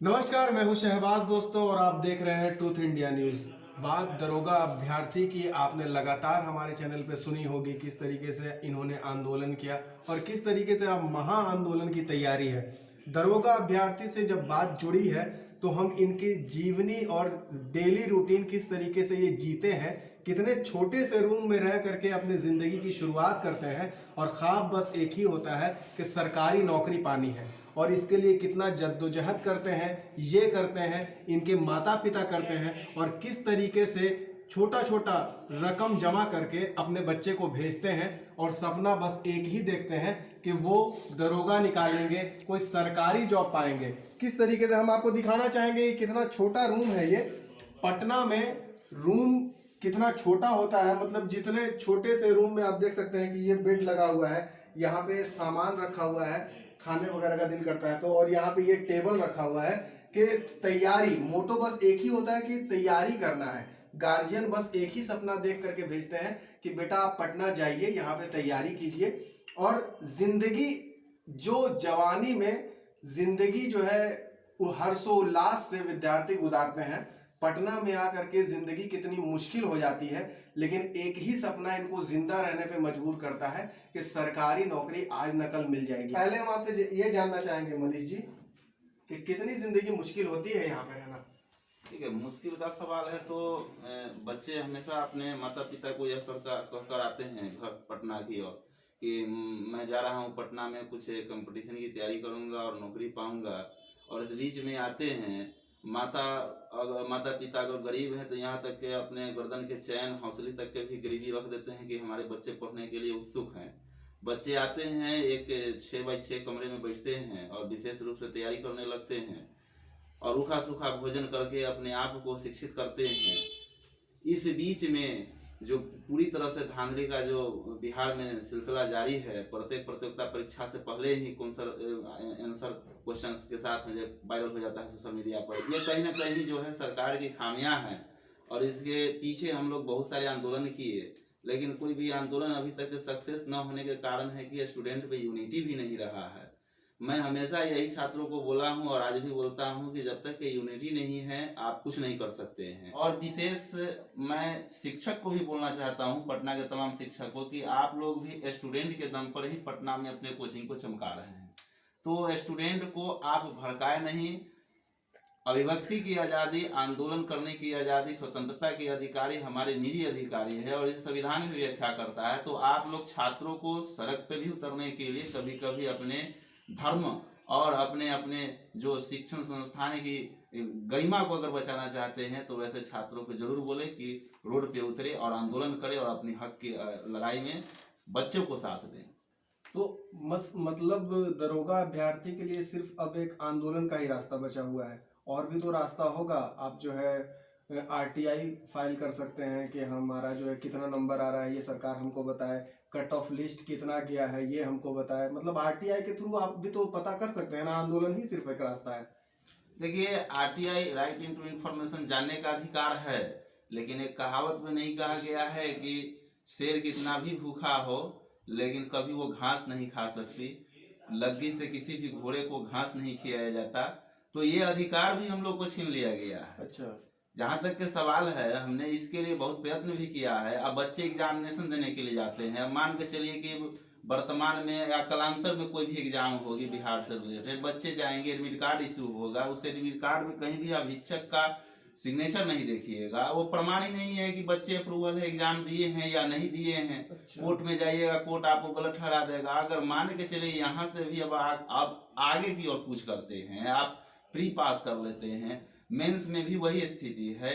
नमस्कार, मैं हूं शहबाज दोस्तों और आप देख रहे हैं ट्रूथ इंडिया न्यूज़। बात दरोगा अभ्यर्थी की आपने लगातार हमारे चैनल पे सुनी होगी, किस तरीके से इन्होंने आंदोलन किया और किस तरीके से अब महा आंदोलन की तैयारी है। दरोगा अभ्यर्थी से जब बात जुड़ी है तो हम इनकी जीवनी और डेली रूटीन किस तरीके से ये जीते हैं, कितने छोटे से रूम में रह करके अपनी ज़िंदगी की शुरुआत करते हैं और ख्वाब बस एक ही होता है कि सरकारी नौकरी पानी है, और इसके लिए कितना जद्दोजहद करते हैं, ये करते हैं, इनके माता पिता करते हैं, और किस तरीके से छोटा छोटा रकम जमा करके अपने बच्चे को भेजते हैं और सपना बस एक ही देखते हैं कि वो दरोगा निकालेंगे, कोई सरकारी जॉब पाएंगे। किस तरीके से हम आपको दिखाना चाहेंगे ये कितना छोटा रूम है। ये पटना में रूम कितना छोटा होता है, मतलब जितने छोटे से रूम में आप देख सकते हैं कि ये बेड लगा हुआ है, यहाँ पे सामान रखा हुआ है, खाने वगैरह का दिल करता है तो, और यहाँ पे ये टेबल रखा हुआ है कि तैयारी, मोटो बस एक ही होता है कि तैयारी करना है। गार्जियन बस एक ही सपना देख करके भेजते हैं कि बेटा आप पटना जाइए, यहाँ पे तैयारी कीजिए, और जिंदगी जो जवानी में जिंदगी जो है वो हर्षोल्लास से विद्यार्थी गुजारते हैं, पटना में आकर के जिंदगी कितनी मुश्किल हो जाती है, लेकिन एक ही सपना इनको जिंदा रहने पे मजबूर करता है कि सरकारी नौकरी आज न कल मिल जाएगी। पहले हम आपसे ये जानना चाहेंगे मनीष जी कि कितनी जिंदगी मुश्किल होती है यहाँ पे रहना। ठीक है, मुश्किल का सवाल है तो बच्चे हमेशा अपने माता पिता को यह कहकर आते हैं घर पटना की ओर कि मैं जा रहा हूँ पटना में, कुछ कंपटीशन की तैयारी करूँगा और नौकरी पाऊँगा। और इस बीच में आते हैं माता पिता अगर गरीब है तो यहाँ तक के अपने गर्दन के चैन हौसले तक के भी गरीबी रख देते हैं कि हमारे बच्चे पढ़ने के लिए उत्सुक हैं। बच्चे आते हैं, एक 6 बाई 6 कमरे में बैठते हैं और विशेष रूप से तैयारी करने लगते हैं और रूखा सूखा भोजन करके अपने आप को शिक्षित करते हैं। इस बीच में जो पूरी तरह से धांधली का जो बिहार में सिलसिला जारी है, प्रत्येक प्रतियोगिता परीक्षा से पहले ही आंसर क्वेश्चंस के साथ मुझे वायरल हो जाता है सोशल मीडिया पर। ये कहीं ना कहीं जो है सरकार की खामियां हैं और इसके पीछे हम लोग बहुत सारे आंदोलन किए, लेकिन कोई भी आंदोलन अभी तक सक्सेस न होने के कारण है कि स्टूडेंट पे यूनिटी भी नहीं रहा है। मैं हमेशा यही छात्रों को बोला हूं और आज भी बोलता हूं कि जब तक कि यूनिटी नहीं है आप कुछ नहीं कर सकते हैं। और विशेष मैं शिक्षक को भी बोलना चाहता हूं, पटना के तमाम शिक्षकों की, आप लोग भी स्टूडेंट के दम पर ही पटना में अपने कोचिंग को चमका रहे हैं, तो स्टूडेंट को आप भड़काए नहीं। अभिव्यक्ति की आज़ादी, आंदोलन करने की आज़ादी, स्वतंत्रता की अधिकारी हमारे निजी अधिकारी है और इस संविधान भी व्याख्या करता है। तो आप लोग छात्रों को सड़क पे भी उतरने के लिए कभी कभी अपने धर्म और अपने जो शिक्षण संस्थान की गरिमा को अगर बचाना चाहते हैं तो वैसे छात्रों को जरूर बोले कि रोड पे उतरे और आंदोलन करें और अपनी हक की लड़ाई में बच्चों को साथ दें। तो मतलब दरोगा अभ्यर्थी के लिए सिर्फ अब एक आंदोलन का ही रास्ता बचा हुआ है, और भी तो रास्ता होगा। आप जो है RTI फाइल कर सकते हैं कि हमारा जो है कितना नंबर आ रहा है ये सरकार हमको बताए, कट ऑफ लिस्ट कितना गया है ये हमको बताए, मतलब RTI के थ्रू आप भी तो पता कर सकते हैं ना। आंदोलन ही सिर्फ एक रास्ता है। देखिए, RTI राइट टू इंफॉर्मेशन जानने का अधिकार है, लेकिन एक कहावत में नहीं कहा गया है कि शेर कितना भी भूखा हो लेकिन कभी वो घास नहीं खा सकती, लग्गी से किसी भी घोड़े को घास नहीं खिलाया जाता। तो ये अधिकार भी हम लोग को छीन लिया गया है। अच्छा, जहाँ तक के सवाल है, हमने इसके लिए बहुत प्रयत्न भी किया है। अब बच्चे एग्जामिनेशन देने के लिए जाते हैं, मान के चलिए कि वर्तमान में या कालांतर में कोई भी एग्जाम होगी बिहार से रिलेटेड, बच्चे जाएंगे, एडमिट कार्ड इशू होगा, उस एडमिट कार्ड में कहीं भी अधीक्षक का सिग्नेचर नहीं देखिएगा, वो प्रमाण ही नहीं है कि बच्चे अप्रूवल है, एग्जाम दिए हैं या नहीं दिए हैं। अच्छा। कोर्ट में जाइएगा, कोर्ट आपको गलत ठहरा देगा। अगर मान के चलिए यहाँ से भी अब आप आगे की ओर पूछ करते हैं, आप प्री पास कर लेते हैं, मेंस में भी वही स्थिति है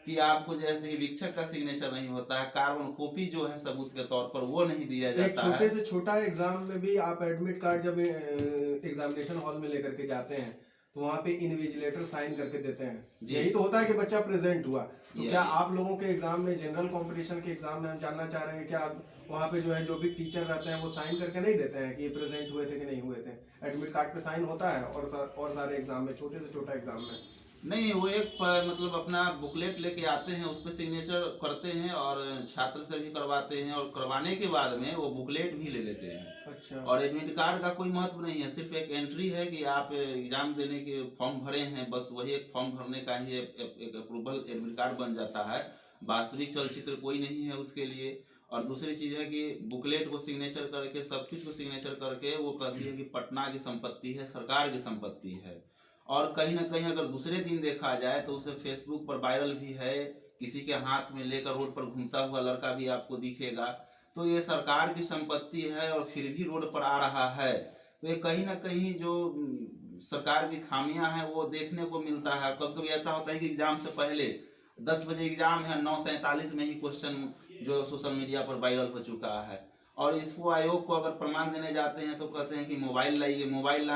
कि आपको जैसे ही शिक्षक का सिग्नेचर नहीं होता है, कार्बन कॉपी जो है सबूत के तौर पर वो नहीं दिया जाता है। एक छोटे से छोटा एग्जाम में भी आप एडमिट कार्ड जब एग्जामिनेशन हॉल में लेकर के जाते हैं तो वहाँ पे इन्विजिलेटर साइन करके देते हैं, यही तो होता है कि बच्चा प्रेजेंट हुआ। तो क्या आप लोगों के एग्जाम में, जनरल कंपटीशन के एग्जाम में हम जानना चाह रहे हैं कि आप वहाँ पे जो है जो भी टीचर रहते हैं वो साइन करके नहीं देते हैं कि प्रेजेंट हुए थे कि नहीं हुए थे? एडमिट कार्ड पे साइन होता है और सारे एग्जाम में, छोटे से छोटा एग्जाम में। नहीं, वो एक मतलब अपना बुकलेट लेके आते हैं, उस पर सिग्नेचर करते हैं और छात्र से भी करवाते हैं, और करवाने के बाद में वो बुकलेट भी ले लेते हैं। अच्छा। और एडमिट कार्ड का कोई महत्व नहीं है, सिर्फ एक एंट्री है कि आप एग्जाम देने के फॉर्म भरे हैं, बस वही एक फॉर्म भरने का ही एक अप्रूवल एडमिट कार्ड बन जाता है। वास्तविक चलचित्र कोई नहीं है उसके लिए। और दूसरी चीज है कि बुकलेट को सिग्नेचर करके, सब कुछ को सिग्नेचर करके वो कहती है कि पटना की संपत्ति है, सरकार की संपत्ति है। और कहीं ना कहीं अगर दूसरे दिन देखा जाए तो उसे फेसबुक पर वायरल भी है, किसी के हाथ में लेकर रोड पर घूमता हुआ लड़का भी आपको दिखेगा। तो ये सरकार की संपत्ति है और फिर भी रोड पर आ रहा है। तो ये कहीं ना कहीं जो सरकार की खामियां हैं वो देखने को मिलता है। कभी कभी ऐसा होता है कि एग्जाम से पहले 10 बजे एग्जाम है, 9:47 में ही क्वेश्चन जो सोशल मीडिया पर वायरल हो चुका है। और इसको आयोग को अगर प्रमाण देने जाते हैं तो कहते हैं कि मोबाइल लाइए, मोबाइल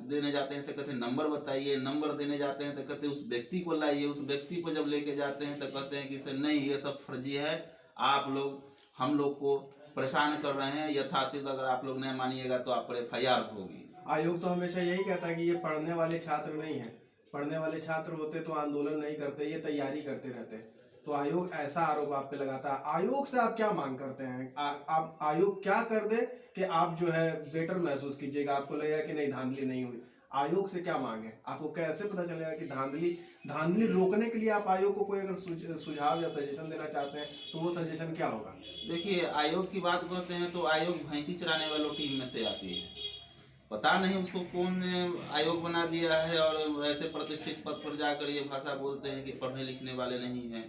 देने जाते हैं तो कहते हैं नंबर बताइए, नंबर देने जाते हैं तो कहते हैं उस व्यक्ति को लाइए, उस व्यक्ति को जब लेके जाते हैं तो कहते हैं कि सर नहीं, ये सब फर्जी है, आप लोग हम लोग को परेशान कर रहे हैं, यथाशीघ्र अगर आप लोग नहीं मानिएगा तो आप पर FIR होगी। आयोग तो हमेशा यही कहता है कि ये पढ़ने वाले छात्र नहीं है, पढ़ने वाले छात्र होते तो आंदोलन नहीं करते, ये तैयारी करते रहते। तो आयोग ऐसा आरोप आप पे लगाता है। आयोग से आप क्या मांग करते हैं? आप आयोग क्या कर दे कि आप जो है बेटर महसूस कीजिएगा, आपको लगेगा कि नहीं धांधली नहीं हुई? आयोग से क्या मांग है? आपको कैसे पता चलेगा कि धांधली रोकने के लिए आप आयोग को कोई अगर सुझाव या सजेशन देना चाहते हैं तो वो सजेशन क्या होगा? देखिए, आयोग की बात करते हैं तो आयोग भैंसी चराने वालों टीम में से आती है। पता नहीं उसको कौन आयोग बना दिया है, और ऐसे प्रतिष्ठित पद पर जाकर ये भाषा बोलते हैं कि पढ़ने लिखने वाले नहीं हैं।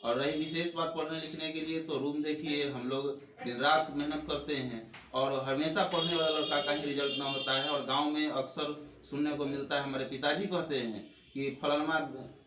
और रही विशेष बात पढ़ने लिखने के लिए, तो रूम देखिए, हम लोग दिन रात मेहनत करते हैं और हमेशा पढ़ने वाला लड़का का ही रिजल्ट ना होता है। और गांव में अक्सर सुनने को मिलता है, हमारे पिताजी कहते हैं कि फलाना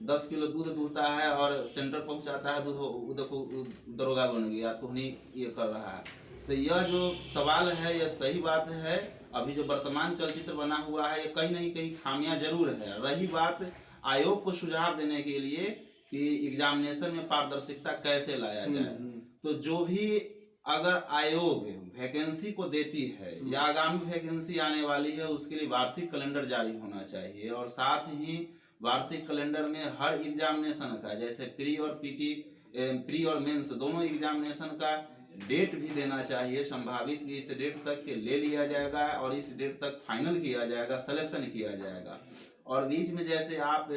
10 किलो दूध दूहता है और सेंटर पहुंचाता है, दूध देखो दरोगा बन गया, तो नहीं ये कर रहा है। तो यह जो सवाल है यह सही बात है। अभी जो वर्तमान चलचित्र बना हुआ है ये कहीं नहीं कहीं खामियां जरूर है। रही बात आयोग को सुझाव देने के लिए कि एग्जामिनेशन में पारदर्शिता कैसे लाया जाए, तो जो भी अगर आयोग वैकेंसी को देती है या आगामी वैकेंसी आने वाली है उसके लिए वार्षिक कैलेंडर जारी होना चाहिए। और साथ ही वार्षिक कैलेंडर में हर एग्जामिनेशन का, जैसे प्री और मेंस दोनों एग्जामिनेशन का डेट भी देना चाहिए संभावित, कि इस डेट तक के ले लिया जाएगा और इस डेट तक फाइनल किया जाएगा, सिलेक्शन किया जाएगा। और बीच में जैसे आप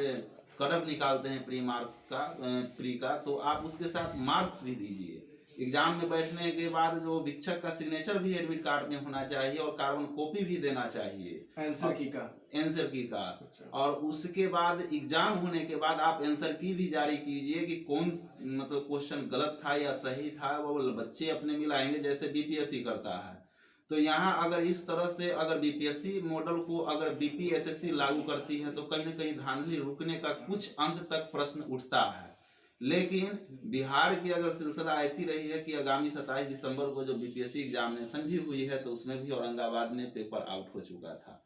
कटअप निकालते हैं प्री का, तो आप उसके साथ मार्क्स भी दीजिए। एग्जाम में बैठने के बाद जो शिक्षक का सिग्नेचर भी एडमिट कार्ड में होना चाहिए और कार्बन कॉपी भी देना चाहिए आंसर की का। अच्छा। और उसके बाद एग्जाम होने के बाद आप आंसर की भी जारी कीजिए कि कौन मतलब क्वेश्चन गलत था या सही था, वो बच्चे अपने मिलाएंगे जैसे BPSC करता है। तो यहाँ अगर इस तरह से अगर BPSC मॉडल को अगर BPSSC लागू करती है तो कहीं न कहीं धांधली रुकने का कुछ अंत तक प्रश्न उठता है। लेकिन बिहार की अगर सिलसिला ऐसी रही है कि आगामी 27 दिसंबर को जो BPSC एग्जामिनेशन भी हुई है तो उसमें भी औरंगाबाद में पेपर आउट हो चुका था।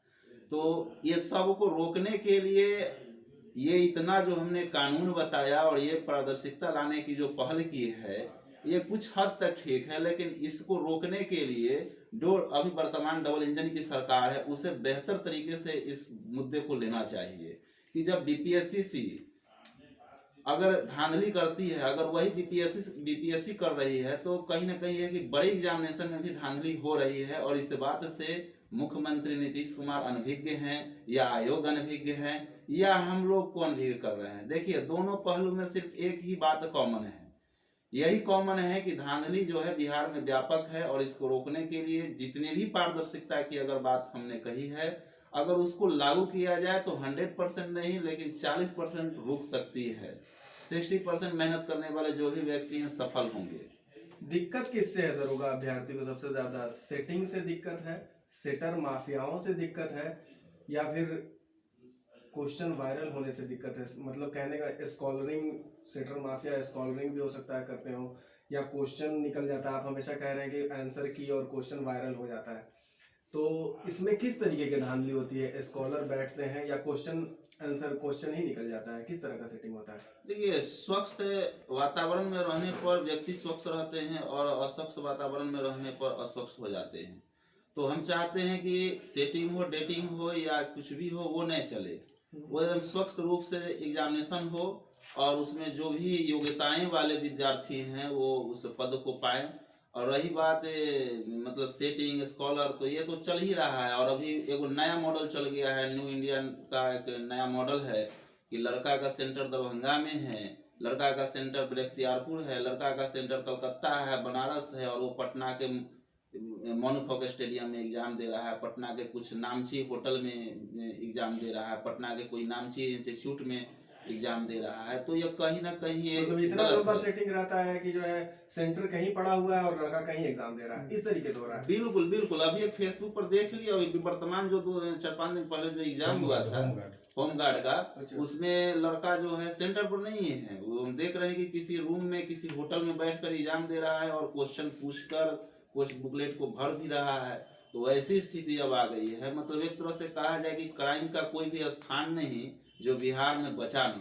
तो ये सब को रोकने के लिए ये इतना जो हमने कानून बताया और ये पारदर्शिता लाने की जो पहल की है ये कुछ हद तक ठीक है, लेकिन इसको रोकने के लिए जो अभी वर्तमान डबल इंजन की सरकार है उसे बेहतर तरीके से इस मुद्दे को लेना चाहिए कि जब BPSC अगर धांधली करती है, अगर वही BPSC कर रही है तो कहीं ना कहीं है कि बड़े एग्जामिनेशन में भी धांधली हो रही है। और इस बात से मुख्यमंत्री नीतीश कुमार अनभिज्ञ हैं या आयोग अनभिज्ञ हैं या हम लोग को अनभिज्ञ कर रहे हैं। देखिए, दोनों पहलू में सिर्फ एक ही बात कॉमन है, यही कॉमन है कि धांधली जो है बिहार में व्यापक है। और इसको रोकने के लिए जितनी भी पारदर्शिता की अगर बात हमने कही है, अगर उसको लागू किया जाए तो 100% नहीं लेकिन 40% रुक सकती है। 60% मेहनत करने वाले जो भी व्यक्ति हैं सफल होंगे। दिक्कत किससे है दरोगा अभ्यर्थी को सबसे ज्यादा? सेटिंग से दिक्कत है, सेटर माफियाओं से दिक्कत है, या फिर क्वेश्चन वायरल होने से दिक्कत है? मतलब कहने का स्कॉलरिंग, सेटर माफिया स्कॉलरिंग भी हो सकता है करते हो, या क्वेश्चन निकल जाता है। आप हमेशा कह रहे हैं कि आंसर की और क्वेश्चन वायरल हो जाता है, तो इसमें किस तरीके की धांधली होती है? स्कॉलर बैठते हैं या क्वेश्चन ही निकल जाता है? किस तरह का सेटिंग होता है? देखिए, स्वच्छ वातावरण में रहने पर व्यक्ति स्वच्छ रहते हैं और अस्वच्छ वातावरण में रहने पर अस्वच्छ हो जाते हैं। तो हम चाहते हैं कि सेटिंग हो, डेटिंग हो या कुछ भी हो वो नहीं चले। वो एकदम स्वच्छ रूप से एग्जामिनेशन हो और उसमें जो भी योग्यताएं वाले विद्यार्थी हैं वो उस पद को पाएं। और रही बात मतलब सेटिंग स्कॉलर, तो ये तो चल ही रहा है। और अभी एगो नया मॉडल चल गया है, न्यू इंडियन का एक नया मॉडल है कि लड़का का सेंटर दरभंगा में है, लड़का का सेंटर बख्तियारपुर है, लड़का का सेंटर कलकत्ता है, बनारस है, और वो पटना के मनुफक स्टेडियम में एग्जाम दे रहा है, पटना के कुछ नामची होटल में एग्जाम दे रहा है, पटना के कोई नामची इंस्टीट्यूट में एग्जाम दे रहा है। तो ये कहीं ना कहीं मतलब इतना लंबा सेटिंग रहता है कि जो है सेंटर कहीं पड़ा हुआ है और लड़का कहीं एग्जाम दे रहा है, इस तरीके से हो रहा है। बिल्कुल बिल्कुल। अभी एक फेसबुक पर देख लिया, अभी वर्तमान जो 4-5 दिन पहले जो एग्जाम हुआ था होमगार्ड का, उसमें लड़का जो है सेंटर पर नहीं है। वो हम देख रहे हैं कि किसी रूम में किसी होटल में बैठकर एग्जाम दे रहा है और क्वेश्चन पूछकर क्वेश्चन बुकलेट को भर भी रहा है। तो ऐसी स्थिति अब आ गई है। मतलब एक तरह से कहा जाए कि क्राइम का कोई भी स्थान नहीं जो बिहार में बचा नहीं।